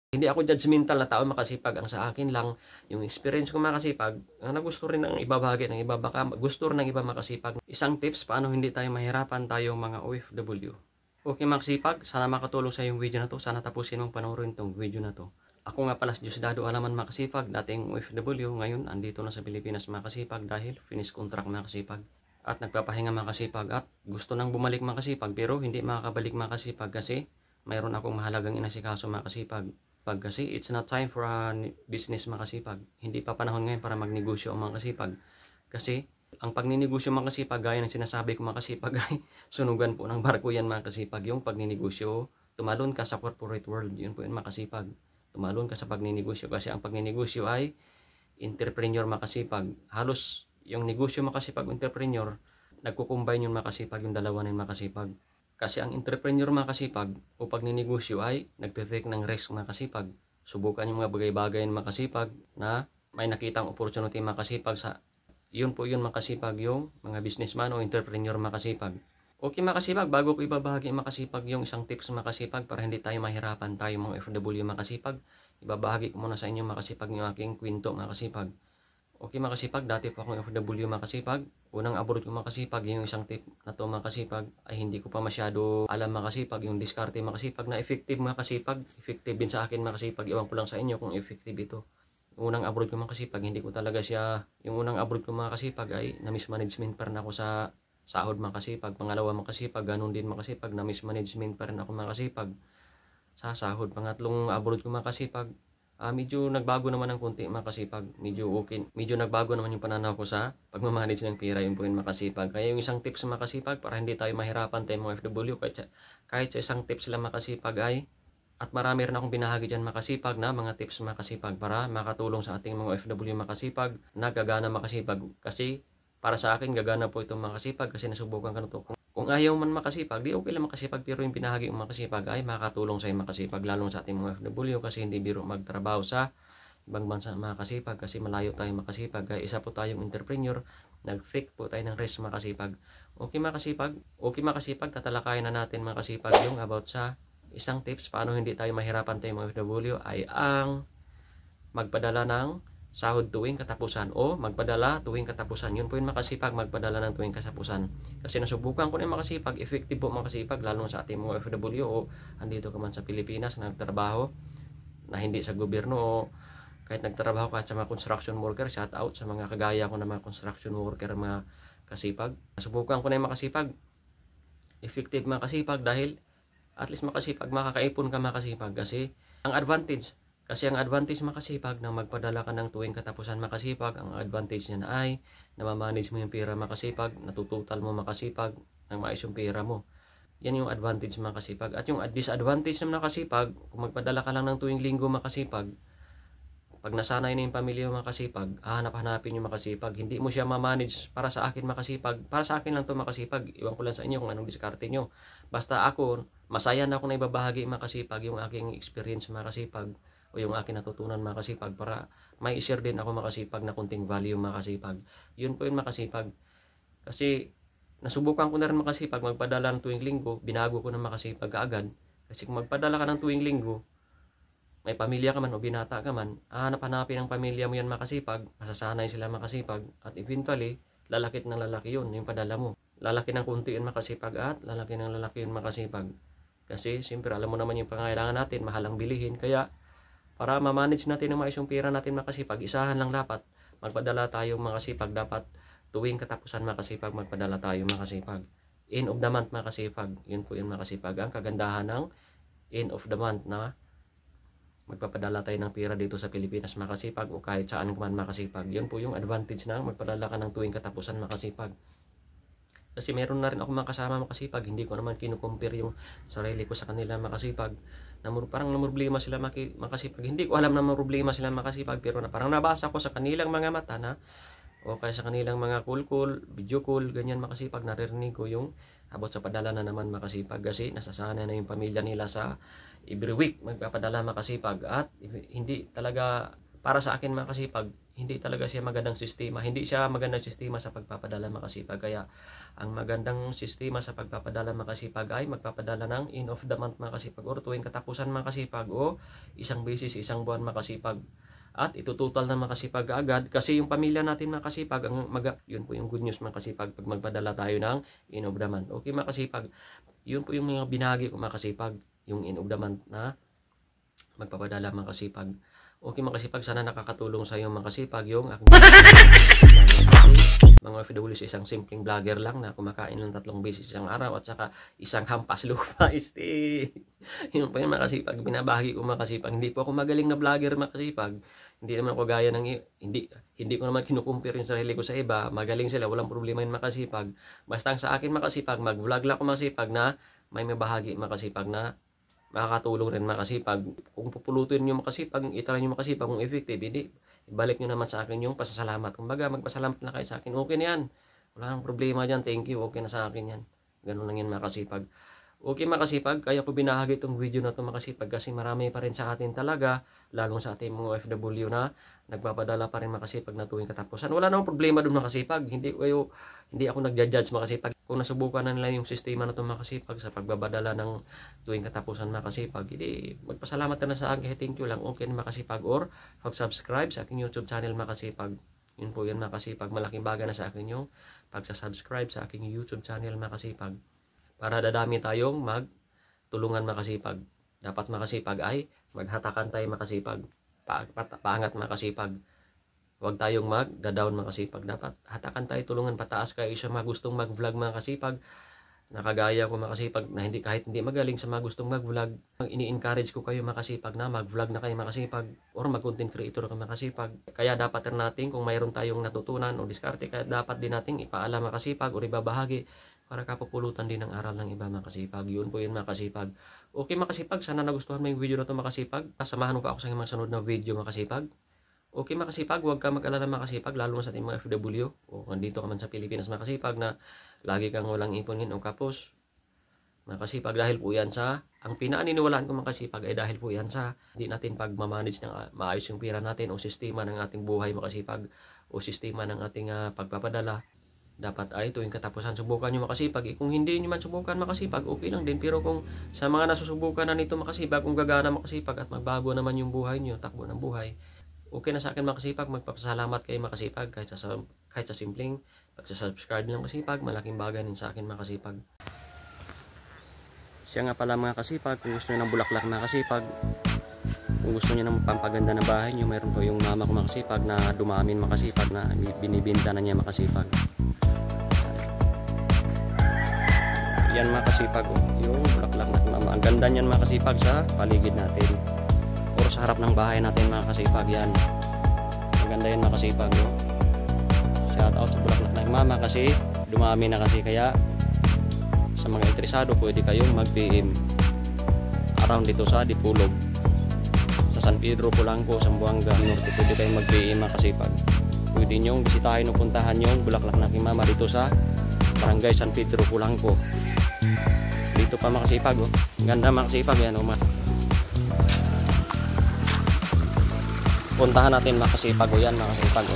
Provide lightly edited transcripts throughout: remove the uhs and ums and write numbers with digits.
Hindi ako judgmental na tao makasipag, ang sa akin lang yung experience ko makasipag, na gusto rin ng ibabahagi ng iba, baka gusto rin ng iba makasipag. Isang tips paano hindi tayo mahirapan tayong mga OFW. Okay makasipag, sana makatulong sa yung video na to, sana tapusin mong panoorin tong video na to. Ako nga pala si Diosdado Alaman Makasipag, dating OFW, ngayon andito na sa Pilipinas makasipag dahil finish contract makasipag. At nagpapahinga makasipag at gusto nang bumalik makasipag pero hindi makakabalik makasipag kasi mayroon akong mahalagang inasikaso makasipag. Kasi it's not time for a business makasipag. Hindi pa panahon ngayon para magnegosyo ang makasipag. Kasi ang pagninegosyo makasipag, gaya ng sinasabi ko makasipag, ay sunugan po ng barko yan makasipag. Yung pagninegosyo, tumalon ka sa corporate world, yun po yung makasipag. Tumalon ka sa pagninegosyo kasi ang pagninegosyo ay entrepreneur makasipag. Halos yung negosyo makasipag, entrepreneur, nagkukumbine yung makasipag, yung dalawa na yung makasipag. Kasi ang entrepreneur makasipag o pagninegosyo ay nagtitake ng risk makasipag. Subukan yung mga bagay-bagay na makasipag na may nakitang opportunity makasipag sa yun po yun makasipag yung mga businessman o entrepreneur makasipag. Okay makasipag, bago ko ibabahagi makasipag yung isang tips makasipag para hindi tayo mahirapan tayo mga OFW makasipag, ibabahagi ko muna sa inyo makasipag yung aking kwento makasipag. Okay makasipag, dati po akong OFW makasipag. Unang abroad ko makasipag, yung isang tip na to makasipag ay hindi ko pa masyado alam makasipag, yung diskarte makasipag na effective makasipag. Effective din sa akin makasipag, iwan ko lang sa inyo kung effective ito. Yung unang abroad ko makasipag, hindi ko talaga siya, yung unang abroad ko makasipag ay na-mismanagement pa rin ako sa sahod makasipag. Pangalawa makasipag, ganun din makasipag, na-mismanagement pa rin ako makasipag sa sahod. Pangatlong abroad ko makasipag, medyo nagbago naman ng konti makasipag. Medyo okay. Medyo nagbago naman yung pananaw ko sa pagmamanage ng pera, yung po yung makasipag. Kaya yung isang tips sa makasipag para hindi tayo mahirapan tayo mga FW, kahit sa isang tips lang makasipag ay, at marami rin akong binahagi dyan makasipag na mga tips makasipag para makatulong sa ating mga FW makasipag na gagana makasipag. Kasi para sa akin gagana po itong makasipag kasi nasubukan ka na ito. Kung ayaw man makasipag, di okay lang makasipag, pero yung binahagi yung makasipag ay makatulong sa makasipag, lalo sa ating mga FW kasi hindi biro magtrabaho sa ibang bansa makasipag kasi malayo tayo makasipag. Kaya isa po tayong entrepreneur, nag-fake po tayo ng risk makasipag. Okay makasipag, tatalakayin na natin makasipag yung about sa isang tips paano hindi tayo mahirapan tayo mga FW ay ang magpadala ng sahod tuwing katapusan o magpadala tuwing katapusan. Yun po yung makasipag, magpadala ng tuwing katapusan. Kasi nasubukan ko na yung makasipag, effective po makasipag, lalo sa ating mga OFW o andito ka man sa Pilipinas na nagtrabaho na hindi sa gobyerno o kahit nagtrabaho ka sa mga construction worker, shout out sa mga kagaya ko na mga construction worker, mga kasipag. Nasubukan ko na yung makasipag, effective makasipag dahil at least makasipag, makakaipon ka makasipag kasi ang advantage makasipag na magpadala ka ng tuwing katapusan makasipag, ang advantage niyan ay namamanage mo yung pera makasipag, natututal mo makasipag ng maayos yung pera mo. Yan yung advantage makasipag. At yung disadvantage ng makasipag, kung magpadala ka lang ng tuwing linggo makasipag, pag nasanay na yung pamilya makasipag, hanap-hanapin yung makasipag, hindi mo siya mamanage. Para sa akin makasipag, para sa akin lang to makasipag, iwan ko lang sa inyo kung anong diskarte nyo. Basta ako, masaya na ako na ibabahagi makasipag yung aking experience makasipag o yung akin natutunan makasipag para may i-share din ako makasipag na kunting value makasipag. Yun po yung makasipag. Kasi nasubukan ko na rin makasipag, magpadala ng tuwing linggo, binago ko na makasipag kaagad. Kasi kung magpadala ka ng tuwing linggo, may pamilya ka man o binata ka man, hanap-hanapin ng pamilya mo yan makasipag, masasanay sila makasipag, at eventually, lalakit ng lalaki yun, yung padala mo. Lalaki ng kunti yun makasipag at lalaki ng lalaki yun makasipag. Kasi siyempre alam mo naman yung pangailangan natin, mahalang bilihin, kaya para ma-manage natin ang maayos yung pera natin makasipag, isahan lang dapat. Magpadala tayo makasipag, dapat tuwing katapusan makasipag, magpadala tayo makasipag. End of the month makasipag, yun po yun makasipag. Ang kagandahan ng end of the month na magpapadala tayo ng pera dito sa Pilipinas makasipag o kahit saan man makasipag. Yun po yung advantage ng magpadala ka ng tuwing katapusan makasipag. Kasi meron na rin ako mga kasama makasipag, hindi ko naman kinukumpir yung sarili ko sa kanila makasipag. Parang namroblema sila makasipag. Hindi ko alam na problema sila makasipag, pero parang nabasa ko sa kanilang mga mata na o kaya sa kanilang mga call, video call, ganyan makasipag, naririnig ko yung about sa padala na naman makasipag kasi nasasanay na yung pamilya nila sa every week magpapadala makasipag. At hindi talaga, para sa akin makasipag, hindi talaga siya magandang sistema. Hindi siya magandang sistema sa pagpapadala mga kasipag. Kaya ang magandang sistema sa pagpapadala mga kasipag ay magpapadala ng end of the month mga kasipag or tuwing katapusan mga kasipag o isang beses isang buwan mga kasipag. At itutotal na mga kasipag agad kasi yung pamilya natin mga kasipag, yun po yung good news mga kasipag pag magpadala tayo ng end of the month. Okay mga kasipag, yun po yung mga binahagi ko mga kasipag, yung end of the month na magpapadala mga kasipag. Okay mga kasipag, sana nakakatulong sa iyo mga kasipag yung aking mga OFW sa isang simpleng vlogger lang na kumakain ng 3 beses isang araw at saka isang hampas lupa. Yun po yung mga kasipag, binabahagi ko mga kasipag. Hindi po ako magaling na vlogger mga kasipag. Hindi naman ako gaya ng hindi ko naman kinukumpir yung sarili ko sa iba. Magaling sila, walang problema yun mga kasipag. Basta ang sa akin mga kasipag, mag-vlog lang ako mga kasipag na may mabahagi mga kasipag na makakatulong rin makasipag. Kung pupulutin nyo makasipag, itry nyo makasipag kung effective, hindi, ibalik nyo naman sa akin yung pasasalamat. Kumbaga, magpasalamat na kayo sa akin. Okay na yan. Wala nang problema dyan. Thank you. Okay na sa akin yan. Ganun lang yan makasipag. Okay makasipag, kaya ko binahagi itong video na ito makasipag kasi marami pa rin sa atin talaga, lalong sa ating mga OFW na nagpapadala pa rin makasipag na tuwing katapusan. Wala namang problema doon makasipag. Hindi ako nagja-judge makasipag. Kung nasubukan na nila yung sistema na ito makasipag sa pagbabadala ng tuwing katapusan makasipag, hindi magpasalamat na sa akin. Thank you lang. Okay na makasipag or pag-subscribe sa aking YouTube channel makasipag. Yun po yan makasipag. Malaking bagay na sa akin yung pag-subscribe sa aking YouTube channel makasipag. Para dadami tayong magtulungan makasipag. Dapat makasipag ay maghatakan tayo makasipag. Paangat makasipag. Huwag tayong mag-down makasipag. Dapat hatakan tayo, tulungan pataas kayo sa mga gustong mag-vlog makasipag. Nakagaya ko makasipag na kahit hindi magaling sa mga gustong mag-vlog. Ini-encourage ko kayo makasipag na mag-vlog na kayo makasipag or mag-content creator ka makasipag. Kaya dapat rin natin kung mayroon tayong natutunan o diskarte, kaya dapat din natin ipaalam makasipag o ibabahagi para kapupulutan din ng aral ng iba makasipag. Yun po yun makasipag. Okay makasipag, sana nagustuhan mo yung video na ito makasipag. Samahan mo pa ako sa mga sunod na video makasipag. Okay makasipag, huwag ka mag-alala makasipag, lalo na sa ating mga FW o nandito ka man sa Pilipinas makasipag na lagi kang walang ipunin o kapos. Makasipag dahil po yan sa, ang pinaaniniwalaan ko makasipag ay dahil po yan sa hindi natin pagmamanage ng maayos yung pera natin o sistema ng ating buhay makasipag o sistema ng ating pagpapadala. Dapat ay tuwing katapusan subukan nyo makasipag. Kung hindi nyo man subukan makasipag, okay lang din. Pero kung sa mga nasusubukan na nito makasipag, kung gagana makasipag at magbago naman yung buhay nyo, takbo ng buhay, okay na sa akin makasipag. Magpapasalamat kayo makasipag kahit sa simpleng pagsasubscribe ng makasipag. Malaking bagay din sa akin makasipag. Siya nga pala mga kasipag, kung gusto nyo ng bulaklak makasipag, kung gusto nyo ng pampaganda na bahay nyo, mayroon po yung mama ko makasipag na dumamin makasipag na binibinta na niya makasipag. Yan makasipag yung bulaklak na mama. Ang ganda niyan makasipag sa paligid natin or sa harap ng bahay natin makasipag yan. Ang ganda yan makasipag. Shout out sa bulaklak ng mama kasi dumami na kasi, kaya sa mga interesado pwede kayong mag-PM around dito sa Dipulog, sa San Pedro, Polanco, Zamboanga Norte. Pwede kayong mag-PM makasipag. Pwede nyong bisitahin o puntahan yung bulaklak ng mama dito sa Barangay San Pedro, Polanco. Dito pa makasipag ganda makasipag yan puntahan natin makasipag yan makasipag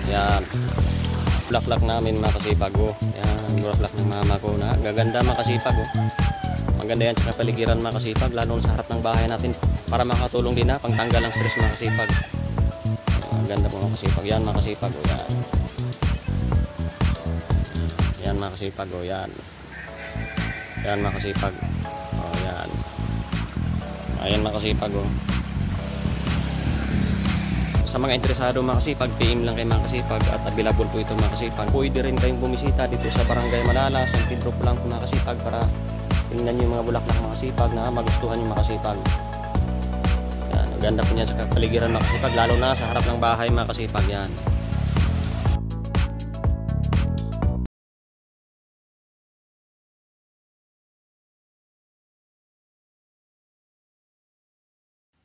yan bulaklak namin makasipag yan bulaklak ng mama ko na gaganda makasipag maganda yan sa kapaligiran makasipag, lalo sa harap ng bahay natin para makatulong din na pangtanggal ng stress makasipag. Ganda po makasipag yan makasipag yan makasipag yan makasipag yan ayan makasipag sa mga interesado makasipag, PM lang kayo makasipag at available po ito makasipag. Pwede rin kayong bumisita dito sa Barangay Malala, San Pedro Polanco makasipag para tingnan nyo yung mga bulaklak makasipag na magustuhan nyo makasipag. Yan, ang ganda po niyan sa kapaligiran makasipag, lalo na sa harap ng bahay makasipag yan.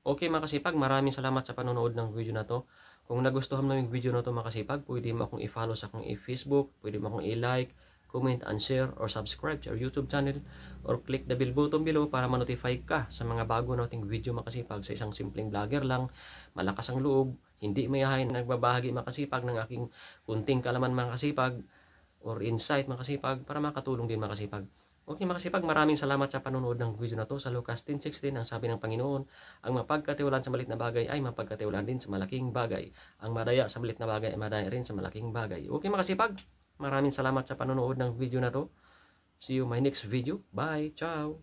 Okay makasipag, maraming salamat sa panonood ng video na to. Kung nagustuhan mo yung video na to makasipag, pwede mo akong i-follow sa akong Facebook, pwede mo akong i-like, comment and share or subscribe to our YouTube channel or click the bell button below para ma-notify ka sa mga bago nating video mga kasipag. Sa isang simpleng vlogger lang, malakas ang loob, hindi mayayain, nagbabahagi mga kasipag ng aking kunting kalaman mga kasipag or insight mga kasipag para makatulong din mga kasipag. Okay mga kasipag, maraming salamat sa panonood ng video na to. Sa Lucas 10:16, ang sabi ng Panginoon, ang mapagkatiwalaan sa maliit na bagay ay mapagkatiwalaan din sa malaking bagay. Ang madaya sa maliit na bagay ay madaya rin sa malaking bagay. Okay mga kasipag, maraming salamat sa panonood ng video na to. See you my next video. Bye. Ciao.